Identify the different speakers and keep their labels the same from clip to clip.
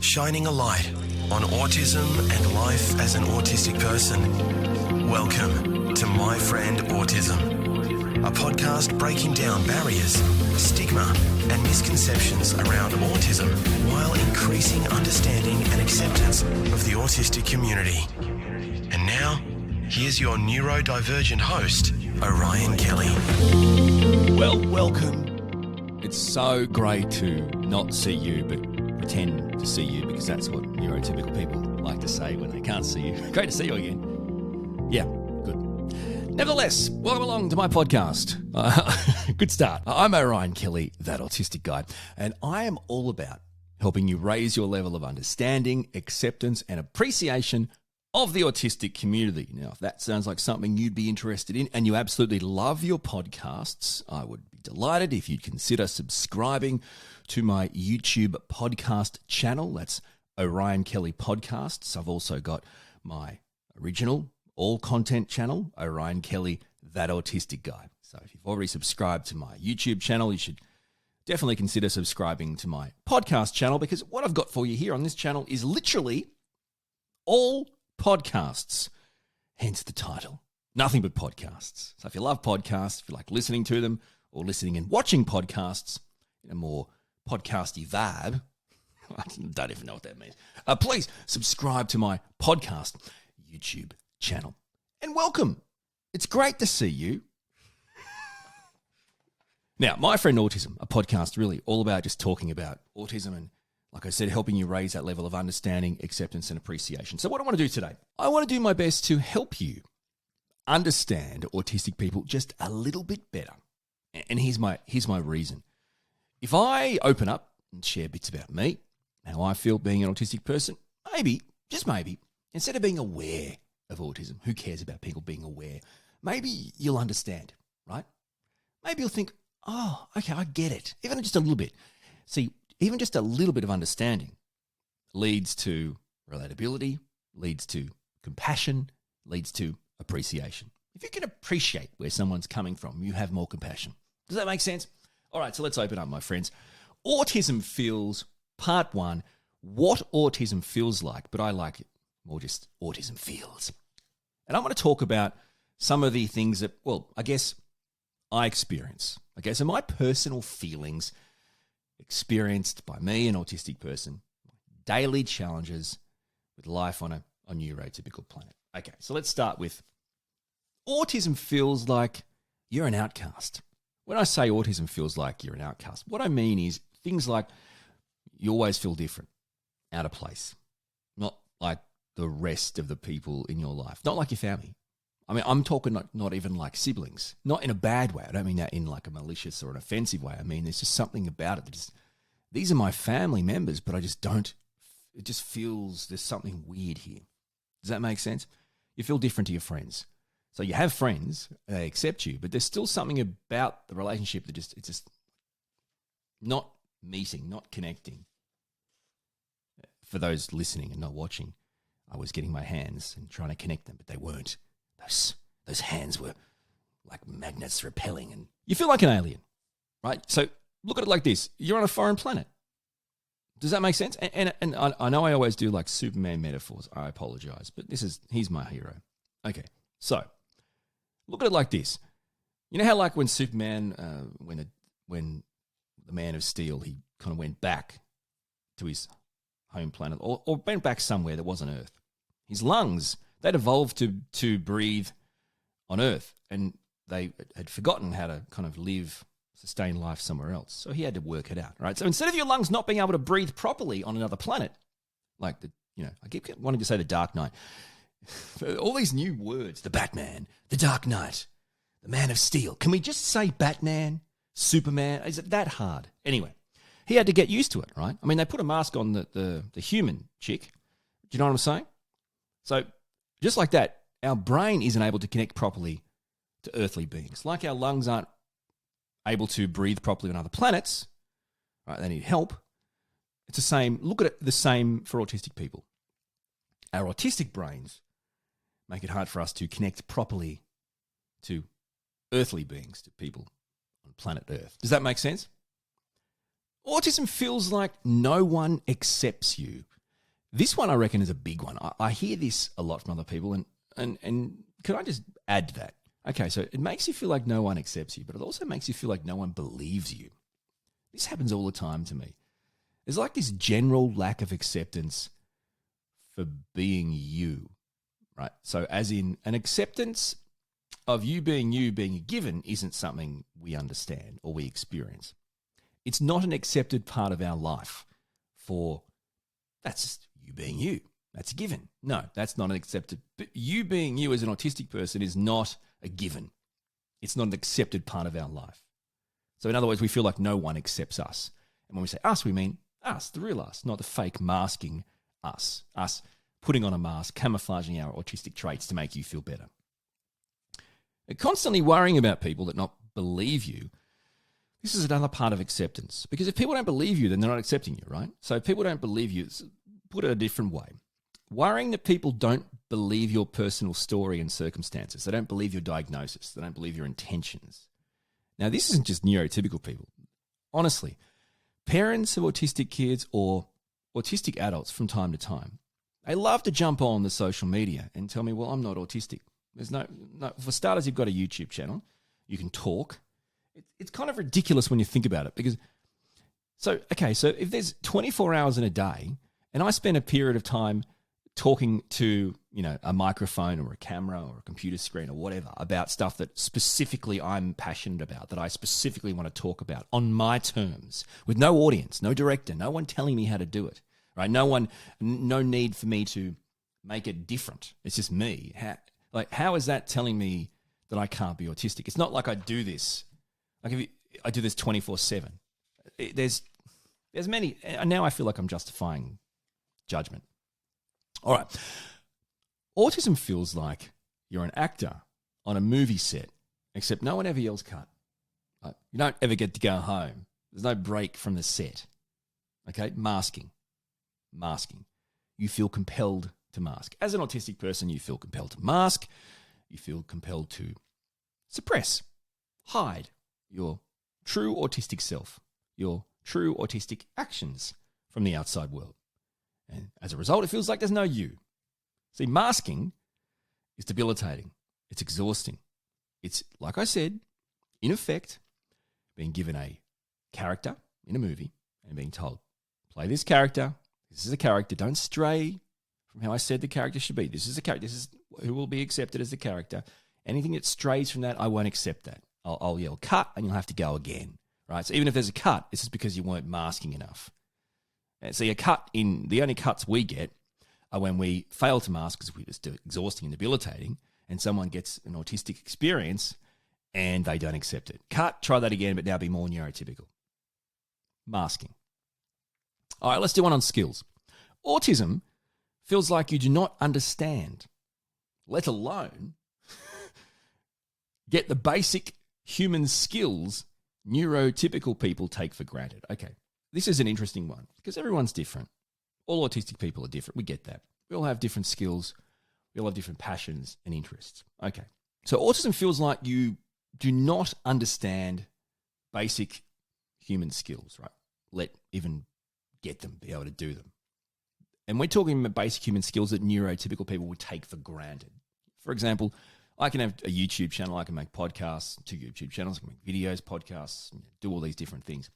Speaker 1: shining a light on autism and life as an autistic person. Welcome to My Friend Autism, a podcast breaking down barriers, stigma, and misconceptions around autism while increasing understanding and acceptance of the autistic community. And now, here's your neurodivergent host, Orion Kelly.
Speaker 2: Well, welcome. It's so great to not see you, but pretend to see you, because that's what neurotypical people like to say when they can't see you. Great to see you again. Yeah, good. Nevertheless, welcome along to my podcast. Good start. I'm Orion Kelly, that autistic guy, and I am all about helping you raise your level of understanding, acceptance, and appreciation of the autistic community. Now, if that sounds like something you'd be interested in and you absolutely love your podcasts, I would be delighted if you'd consider subscribing to my YouTube podcast channel. That's Orion Kelly Podcasts. I've also got my original all content channel, Orion Kelly, that autistic guy. So if you've already subscribed to my YouTube channel, you should definitely consider subscribing to my podcast channel, because what I've got for you here on this channel is literally all podcasts, hence the title. Nothing but podcasts. So if you love podcasts, if you like listening to them or listening and watching podcasts in a more podcasty vibe, I don't even know what that means, please subscribe to my podcast YouTube channel. And welcome. It's great to see you. Now, My Friend Autism, a podcast really all about just talking about autism and, like I said, helping you raise that level of understanding, acceptance, and appreciation. So what I want to do today, I want to do my best to help you understand autistic people just a little bit better. And here's my reason. If I open up and share bits about me, how I feel being an autistic person, maybe, just maybe, instead of being aware of autism, who cares about people being aware? Maybe you'll understand, right? Maybe you'll think, oh, okay, I get it. Even just a little bit. See, even just a little bit of understanding leads to relatability, leads to compassion, leads to appreciation. If you can appreciate where someone's coming from, you have more compassion. Does that make sense? All right, so let's open up, my friends. Autism Feels, Part 1, what autism feels like, but I like it more just autism feels. And I'm going to talk about some of the things that, well, I guess I experience. Okay, so my personal feelings experienced by me, an autistic person, daily challenges with life on a neurotypical planet. Okay, so let's start with autism feels like you're an outcast. When I say autism feels like you're an outcast, what I mean is things like you always feel different, out of place, not like the rest of the people in your life, not like your family. I mean, I'm talking not even like siblings, not in a bad way. I don't mean that in like a malicious or an offensive way. I mean, there's just something about it that is, these are my family members, but I just don't, it just feels there's something weird here. Does that make sense? You feel different to your friends. So you have friends, they accept you, but there's still something about the relationship that it's just not meeting, not connecting. For those listening and not watching, I was getting my hands and trying to connect them, but they weren't. Those hands were like magnets repelling, and you feel like an alien, right? So look at it like this. You're on a foreign planet. Does that make sense? And I know I always do like Superman metaphors. I apologize, but he's my hero. Okay, so look at it like this. You know how like when Superman, when the Man of Steel, he kind of went back to his home planet or went back somewhere that wasn't Earth. His lungs, they'd evolved to breathe on Earth, and they had forgotten how to kind of sustain life somewhere else. So he had to work it out, right? So instead of your lungs not being able to breathe properly on another planet, like I keep wanting to say the Dark Knight, all these new words, the Batman, the Dark Knight, the Man of Steel. Can we just say Batman, Superman? Is it that hard? Anyway, he had to get used to it, right? I mean, they put a mask on the human chick. Do you know what I'm saying? So just like that, our brain isn't able to connect properly to earthly beings. Like our lungs aren't able to breathe properly on other planets, right? They need help. It's the same. Look at it the same for autistic people. Our autistic brains make it hard for us to connect properly to earthly beings, to people on planet Earth. Does that make sense? Autism feels like no one accepts you This one I reckon is a big one. I hear this a lot from other people, and can I just add to that? Okay, so it makes you feel like no one accepts you, but it also makes you feel like no one believes you. This happens all the time to me. There's like this general lack of acceptance for being you, right? So as in an acceptance of you being a given isn't something we understand or we experience. It's not an accepted part of our life for that's just you being you. That's a given. No, that's not an accepted. But you being you as an autistic person is not a given. It's not an accepted part of our life. So in other words, we feel like no one accepts us. And when we say us, we mean us, the real us, not the fake masking us putting on a mask, camouflaging our autistic traits to make you feel better. And constantly worrying about people that not believe you, this is another part of acceptance. Because if people don't believe you, then they're not accepting you, right? So if people don't believe you, put it a different way. Worrying that people don't believe your personal story and circumstances. They don't believe your diagnosis. They don't believe your intentions. Now, this isn't just neurotypical people. Honestly, parents of autistic kids or autistic adults from time to time, they love to jump on the social media and tell me, well, I'm not autistic. There's no for starters, you've got a YouTube channel. You can talk. It's kind of ridiculous when you think about it because, so if there's 24 hours in a day and I spend a period of time talking to, a microphone or a camera or a computer screen or whatever about stuff that specifically I'm passionate about, that I specifically want to talk about on my terms with no audience, no director, no one telling me how to do it, right? No need for me to make it different. It's just me. How is that telling me that I can't be autistic? It's not like I do this. I do this 24/7. There's many, and now I feel like I'm justifying judgment. All right. Autism feels like you're an actor on a movie set, except no one ever yells cut. You don't ever get to go home. There's no break from the set. Okay? Masking. You feel compelled to mask. As an autistic person, you feel compelled to mask. You feel compelled to suppress, hide your true autistic self, your true autistic actions from the outside world. And as a result, it feels like there's no you. See, masking is debilitating. It's exhausting. It's, like I said, in effect, being given a character in a movie and being told, play this character. This is a character. Don't stray from how I said the character should be. This is a character. This is who will be accepted as the character. Anything that strays from that, I won't accept that. I'll yell cut and you'll have to go again, right? So even if there's a cut, it's just because you weren't masking enough. And see, the only cuts we get are when we fail to mask because we're just exhausting and debilitating, and someone gets an autistic experience and they don't accept it. Cut, try that again, but now be more neurotypical. Masking. All right, let's do one on skills. Autism feels like you do not understand, let alone get the basic human skills neurotypical people take for granted. Okay, this is an interesting one because everyone's different. All autistic people are different. We get that. We all have different skills. We all have different passions and interests. Okay, so autism feels like you do not understand basic human skills, right? Let even get them, be able to do them. And we're talking about basic human skills that neurotypical people would take for granted. For example, I can have a YouTube channel, I can make podcasts, 2 YouTube channels, I can make videos, podcasts, do all these different things.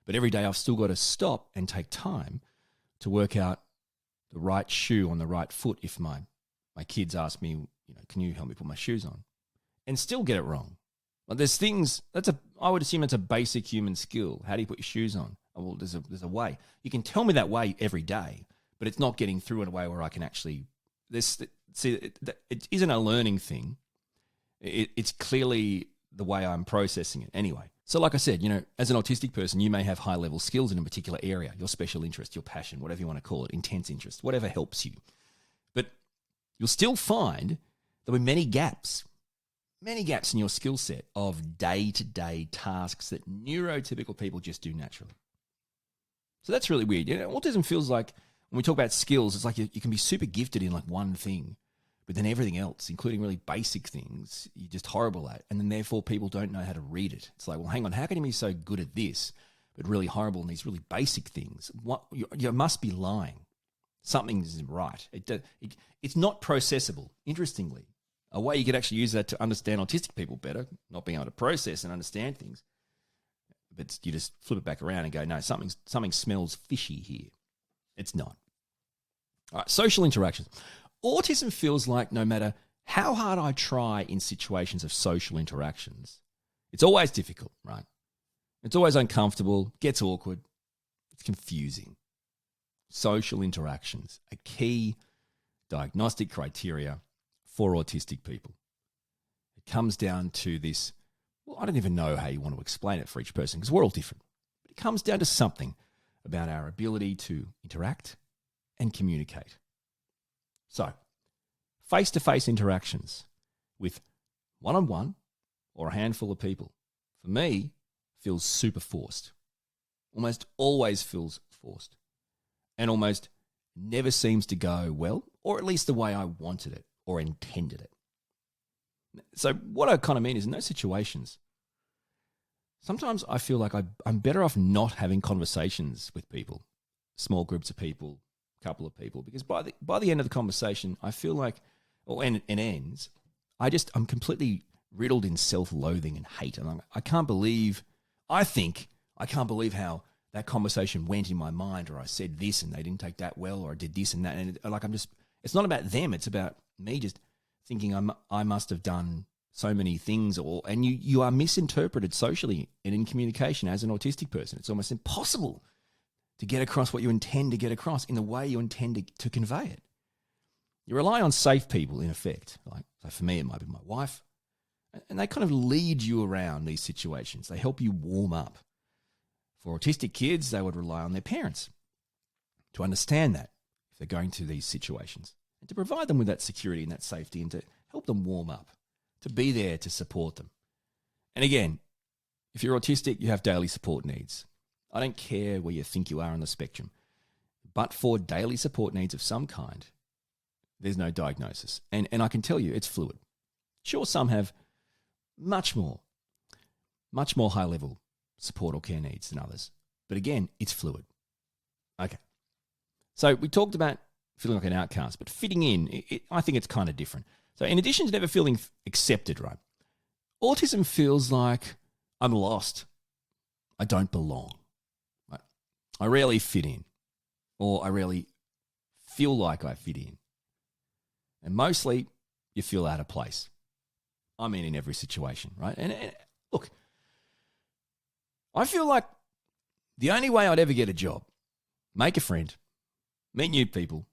Speaker 2: But every day I've still got to stop and take time to work out the right shoe on the right foot if my kids ask me, can you help me put my shoes on? And still get it wrong. Like there's things, I would assume it's a basic human skill. How do you put your shoes on? Oh, well, there's a way. You can tell me that way every day, but it's not getting through in a way where I can actually, it isn't a learning thing. It's clearly the way I'm processing it anyway. So like I said, as an autistic person, you may have high-level skills in a particular area, your special interest, your passion, whatever you want to call it, intense interest, whatever helps you. But you'll still find there'll be many gaps in your skill set of day-to-day tasks that neurotypical people just do naturally. So that's really weird. Autism feels like, when we talk about skills, it's like you can be super gifted in like one thing, but then everything else, including really basic things, you're just horrible at. And then therefore people don't know how to read it. It's like, well, hang on, how can you be so good at this, but really horrible in these really basic things? You must be lying. Something isn't right. It's not processable. Interestingly, a way you could actually use that to understand autistic people better, not being able to process and understand things, but you just flip it back around and go, no, something smells fishy here. It's not. All right, social interactions. Autism feels like no matter how hard I try in situations of social interactions, it's always difficult, right? It's always uncomfortable, gets awkward, it's confusing. Social interactions, a key diagnostic criteria for autistic people. It comes down to this, well, I don't even know how you want to explain it for each person because we're all different. But it comes down to something about our ability to interact and communicate. So, face-to-face interactions with one-on-one or a handful of people, for me, feels super forced. Almost always feels forced. And almost never seems to go well, or at least the way I wanted it or intended it. So what I kind of mean is in those situations, sometimes I feel like I'm better off not having conversations with people, small groups of people, couple of people, because by the end of the conversation, I feel like, and it ends, I'm completely riddled in self-loathing and hate. And I can't believe how that conversation went in my mind, or I said this and they didn't take that well, or I did this and that. And it's not about them. It's about me just thinking I must have done so many things, and you are misinterpreted socially and in communication as an autistic person. It's almost impossible to get across what you intend to get across in the way you intend to convey it. You rely on safe people, in effect. So for me, it might be my wife, and they kind of lead you around these situations. They help you warm up. For autistic kids, they would rely on their parents to understand that if they're going through these situations, and to provide them with that security and that safety, and to help them warm up, to be there to support them. And again, if you're autistic, you have daily support needs. I don't care where you think you are on the spectrum, but for daily support needs of some kind, there's no diagnosis. And I can tell you, it's fluid. Sure, some have much more high-level support or care needs than others. But again, it's fluid. Okay. So we talked about feeling like an outcast, but fitting in, I think it's kind of different. So in addition to never feeling accepted, right, autism feels like I'm lost. I don't belong. Right? I rarely fit in, or I rarely feel like I fit in. And mostly, you feel out of place. I mean, in every situation, right? And look, I feel like the only way I'd ever get a job, make a friend, meet new people,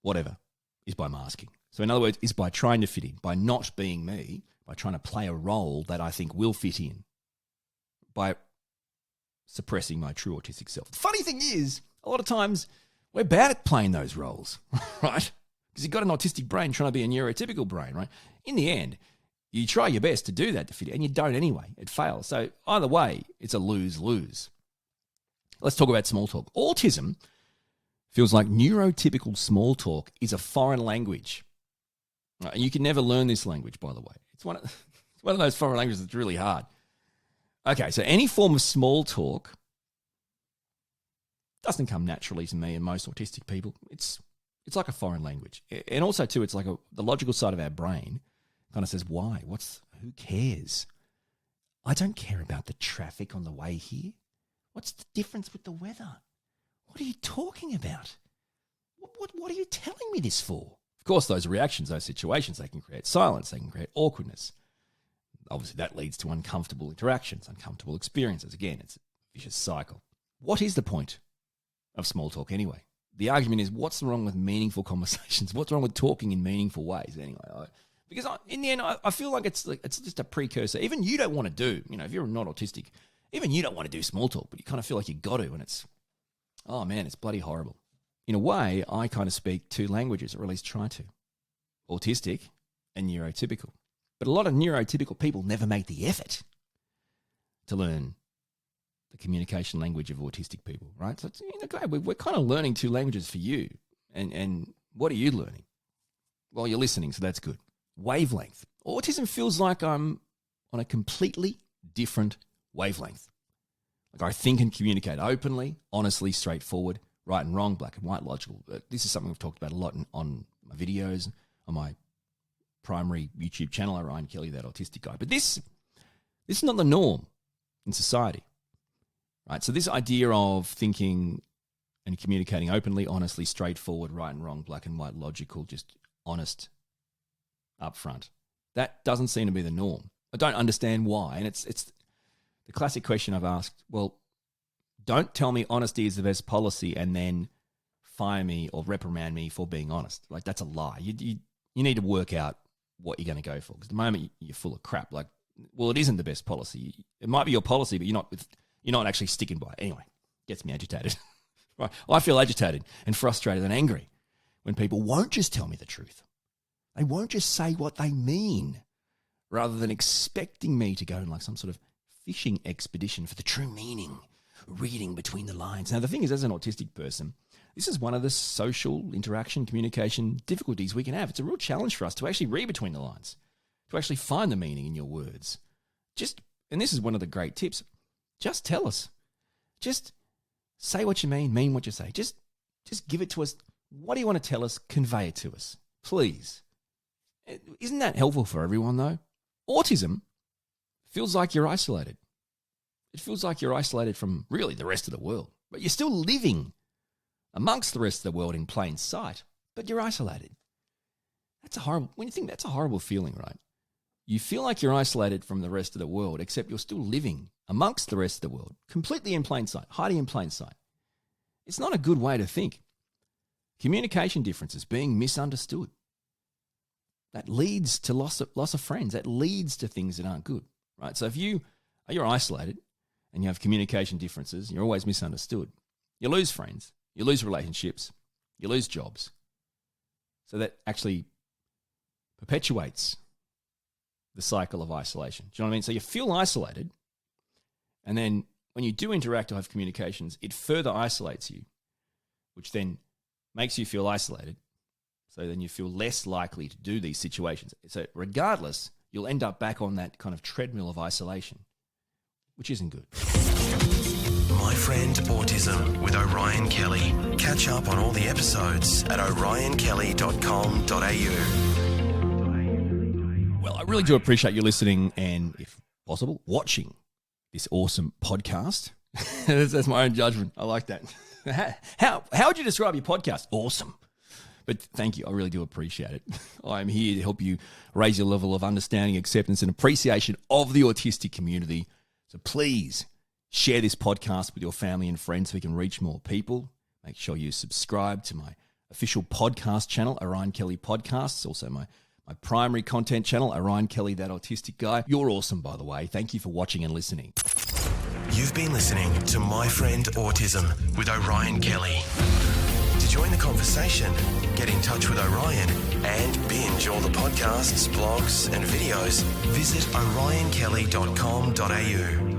Speaker 2: whatever, is by masking. So in other words, is by trying to fit in, by not being me, by trying to play a role that I think will fit in, by suppressing my true autistic self. The funny thing is, a lot of times, we're bad at playing those roles, right? Because you've got an autistic brain trying to be a neurotypical brain, right? In the end, you try your best to do that to fit in, and you don't anyway. It fails. So either way, it's a lose-lose. Let's talk about small talk. Autism feels like neurotypical small talk is a foreign language. And you can never learn this language, by the way. It's one of those foreign languages that's really hard. Okay, so any form of small talk doesn't come naturally to me and most autistic people. It's like a foreign language. And also, too, it's like the logical side of our brain kind of says, why? Who cares? I don't care about the traffic on the way here. What's the difference with the weather? What are you talking about? What are you telling me this for? Of course, those reactions, those situations, they can create silence, they can create awkwardness. Obviously, that leads to uncomfortable interactions, uncomfortable experiences. Again, it's a vicious cycle. What is the point of small talk anyway? The argument is, what's wrong with meaningful conversations? What's wrong with talking in meaningful ways anyway? Because in the end, I feel like it's just a precursor. Even you don't want to do, if you're not autistic, even you don't want to do small talk, but you kind of feel like you got to, and it's bloody horrible. In a way, I kind of speak two languages, or at least try to. Autistic and neurotypical. But a lot of neurotypical people never make the effort to learn the communication language of autistic people, right? So it's, great. We're kind of learning two languages for you. And what are you learning? Well, you're listening, so that's good. Wavelength. Autism feels like I'm on a completely different wavelength. Like I think and communicate openly, honestly, straightforward, right and wrong, black and white, logical. This is something we've talked about a lot on my videos, on my primary YouTube channel, Orion Kelly, that autistic guy. But this is not the norm in society, right? So this idea of thinking and communicating openly, honestly, straightforward, right and wrong, black and white, logical, just honest, upfront, that doesn't seem to be the norm. I don't understand why. And it's the classic question I've asked, well, don't tell me honesty is the best policy and then fire me or reprimand me for being honest. Like, that's a lie. You need to work out what you're going to go for. Because the moment you're full of crap, like, well, it isn't the best policy. It might be your policy, but you're not actually sticking by it. Anyway, gets me agitated. Right? I feel agitated and frustrated and angry when people won't just tell me the truth. They won't just say what they mean, rather than expecting me to go on like some sort of fishing expedition for the true meaning, reading between the lines. Now, the thing is, as an autistic person, this is one of the social interaction, communication difficulties we can have. It's a real challenge for us to actually read between the lines, to actually find the meaning in your words. And this is one of the great tips, just tell us. Just say what you mean what you say. Just give it to us. What do you want to tell us? Convey it to us, please. Isn't that helpful for everyone, though? Autism feels like you're isolated. It feels like you're isolated from really the rest of the world, but you're still living amongst the rest of the world in plain sight, but you're isolated. When you think that's a horrible feeling, right? You feel like you're isolated from the rest of the world, except you're still living amongst the rest of the world, completely in plain sight, hiding in plain sight. It's not a good way to think. Communication differences, being misunderstood. That leads to loss of friends. That leads to things that aren't good, right? So if you're isolated and you have communication differences, you're always misunderstood, you lose friends, you lose relationships, you lose jobs. So that actually perpetuates the cycle of isolation. Do you know what I mean? So you feel isolated, and then when you do interact or have communications, it further isolates you, which then makes you feel isolated. So then you feel less likely to do these situations. So regardless, you'll end up back on that kind of treadmill of isolation, which isn't good.
Speaker 1: My Friend Autism with Orion Kelly. Catch up on all the episodes at orionkelly.com.au.
Speaker 2: Well, I really do appreciate you listening and, if possible, watching this awesome podcast. That's my own judgment. I like that. How would you describe your podcast? Awesome. But thank you. I really do appreciate it. I'm here to help you raise your level of understanding, acceptance, and appreciation of the autistic community. So please share this podcast with your family and friends so we can reach more people. Make sure you subscribe to my official podcast channel, Orion Kelly Podcasts, also my primary content channel, Orion Kelly, That Autistic Guy. You're awesome, by the way. Thank you for watching and listening.
Speaker 1: You've been listening to My Friend Autism with Orion Kelly. To join the conversation, get in touch with Orion and binge all the podcasts, blogs and videos, visit orionkelly.com.au.